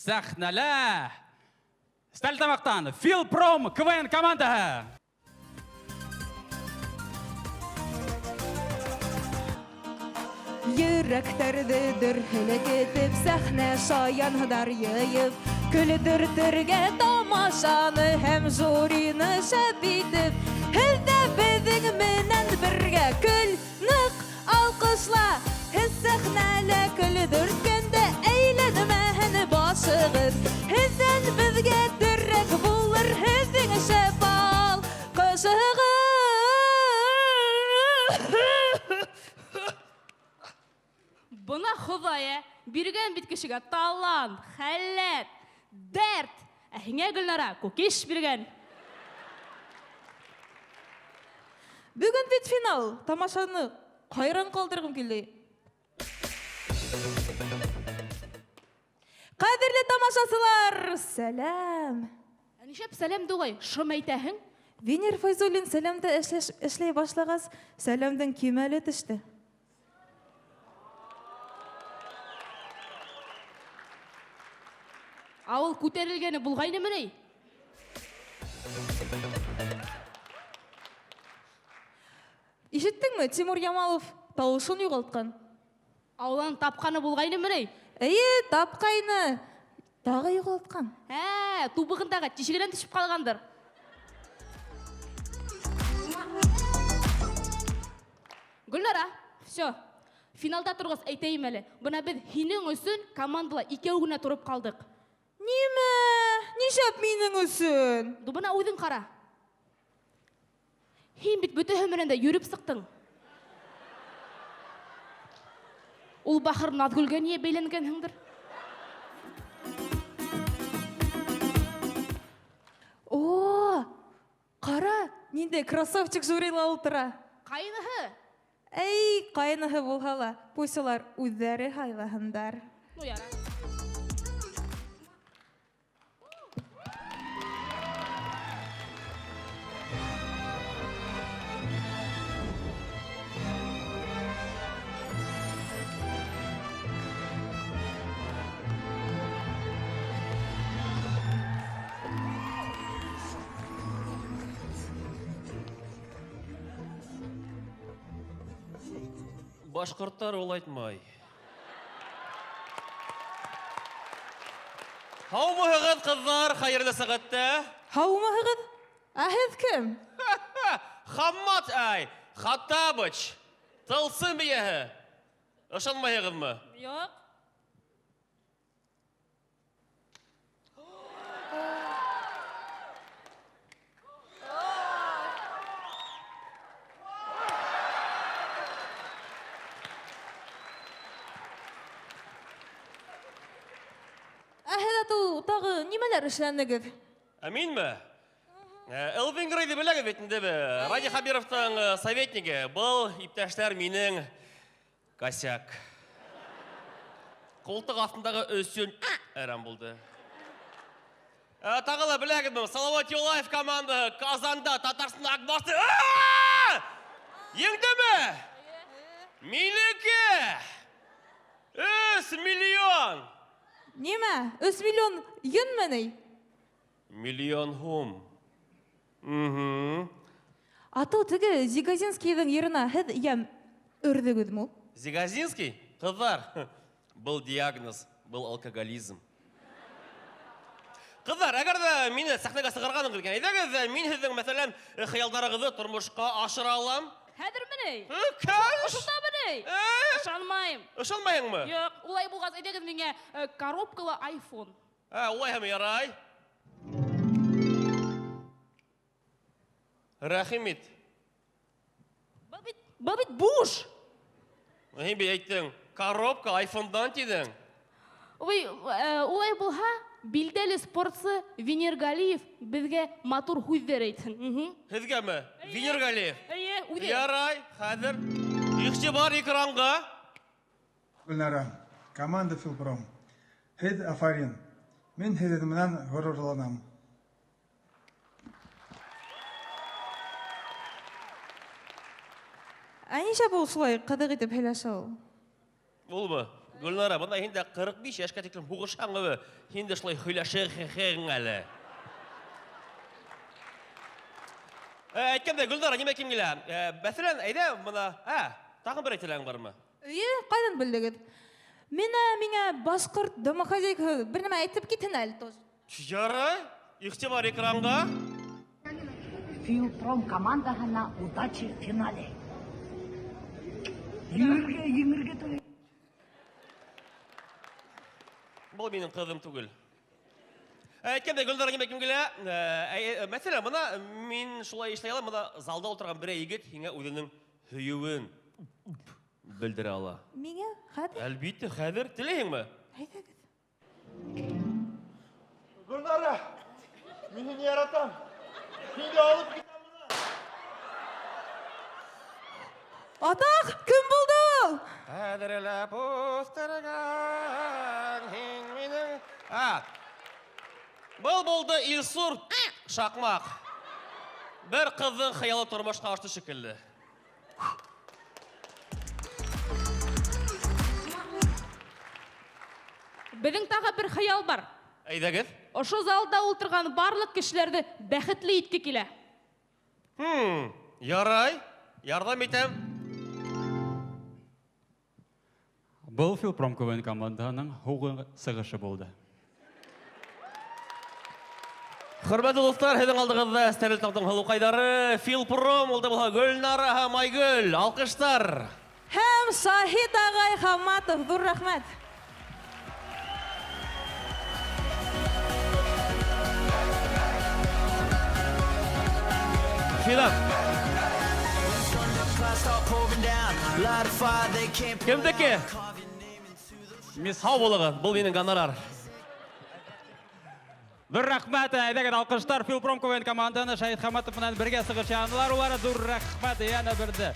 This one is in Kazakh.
сәхнәлә Стәлтамақтан Филпром КВН командаһы. Йөрәктәрҙе дөрһөлөк итеп, сәхнә шаяндар йыйып, көлдөртергә тамашаны һәм жюрины шәп итеп, һеҙ ҙә беҙҙең менән бергә көл, ныҡ алҡышла, һеҙ сәхнәлә көлдөрткәндә әйләнмәһен башығыҙ, һеҙҙән беҙгә терәк булыр һеҙҙең шәп алҡышығыҙ. Бына Хоҙайы биргән бит кешегә талант, хәләт, дәрт. Ә һиңә Гөлнара күкеш биргән. Бүгін бит финал. Тамашаны қайран қалдырғым келді. Қадірлі тамашасылар, сәлем. Нишәп сәлем дуғай, шым әйтәһең? Венер Файзуллин сәлемді эшләй башлағас, сәлемдің кимәле төшті. Ауыл күтәрелгәне булғайны меней? Ишеттеңме, Тимур Ямалов тауышын юғалтқан? Ауылын тапқаны булғайны меней? Тапқайны. Тағы юғалтқан. Тубығындағы тишігінен түшіп қалғандыр. Гүлнара, все. Финалда тұрғыз әйтейім әлі. Бұна біз хинің өсін командала икеугіне тұрып қалдық. Неме? Нишәп минең өсөн? Бұна ойдың қара. Хин бит бүті өмірінде жүріп сықтың. Ол бақыр Назгүлге не бейленген хыңдыр? О, қара, нинде красавчик журила ултыра. Қайыныһы? Қайыныһы болғала. Пуйсылар үҙҙәре һайлаһындар. Ну, яра. Башқұрттар ол айтмай. Хаумығығыз қыздар, қайырлы сағатта. Хаумығығыз? Әһеҙ кем? Хаммат әй, Хаттабыч, тылсым бейәһі. Ышанмайығыз мы? Йоқ. Тағы немелер эшләнегеҙ? Әмин мі? Элвин Грейді біләгіз бетінде бі. Ради Хабировтың советнигі. Бұл иптәштер менің косяк. Қолтық астындағы өсен әрәм болды. Тағыла біләгіз бі. Салават Юлаев команды Казанда Татарстан Акбарсы. Еңді мі? Менікі! 3 миллион! Неме? 3 миллион йөнмәней? Миллион хум. Ату теге Зигазинскийдің еріна һеҙ ям үрдігіз му? Зигазинский? Қыздар, бұл диагноз, бұл алкоголизм. Қыздар, әгер де мені сәхнеге сығырғаным келген, едіңіз, мен сіздің, мәселен, қиялдарығызды тұрмышқа ашыра алам. Хәдір меней? Кәш! Ошылда меней? Ышанмайым. Ышанмайың мы? Йоқ, олай болғаз, едіңіз менге коробкалы айфон. Олай хәм ярай. Рәхимет. Бұл бит буш. Мен бе әйттің, коробка айфондан тидің. Олай болға, билдәлі спортсы Венер Галиев бізге матур хүздер әйтсін. Хізге мі? Венер Галиев? Үде. Ярай, хәзір. Ихші бар экранға. Гүлнара, команда Филпром. Һеҙ афарин. Мин һеҙ менән ғорурланам. Нишә бұл шулай ҡыҙыҡ итеп һөйләшә ул? Улмы? Гүлнара, бunda һинде 45 яшькә тиклем һугышаңы, һинде шулай һөйләшәң әле. Әйткәндә, Гүлнара, нимә ким килә? Мәсәлән, әйдә, бuna, тагын бер әйтеләң бармы? Кайдан белдегез? Миңа башкорт домохозяйка бер нәмә әйтеп китен әле тоже. Ярай, ихтимар экранга. Филпром командаһына удачи в финале. Еңергә теләйм. Бұл менің қызым түгел. Әйткәндә, Гүлнара, нимә ким килә? Мәсәлән, бuna мин шулай эшләй алам, бuna залда утырган бер егет һиңа үзенең һөюен белдерә ала. Миңа хәзер Әлбәттә, хәзер теләйеңме? әйтегез. Гүлнара, мин һине яратам. Һине алып китәм моны. Атак, кем булды ул? Хәзерләп үстергән һин минең. Был булды Илсур Шакмак. Бер кызның хыялы тормышка ашты шикелле. Безнең тагы бер хыял бар. Әйдәгез. Ошо залда ултырган барлык кешеләрне бәхетле иткә килә. Ярай, ярдәм итәм. Бұл Филпром КВН команданың һугы сыгышы булды. Хөрмәтле дуслар, һеҙҙең алдығыҙҙа Стәрлетауҙың һылыуҡайҙары Филпром, ул да булһа Гөлнара һәм Айгөл. Алҡыштар. Һәм Шаһит агай Хамматов, ҙур рәхмәт. Финал. Кемдеке? Һау булығыҙ, был минең гонорар. Ҙур рәхмәт, әйҙәгеҙ алҡыштар Филпром КВН команданы Шаһит Хамматов менән бергә сығыш яһанылар. Улары ҙур рәхмәт, йәнә берҙе.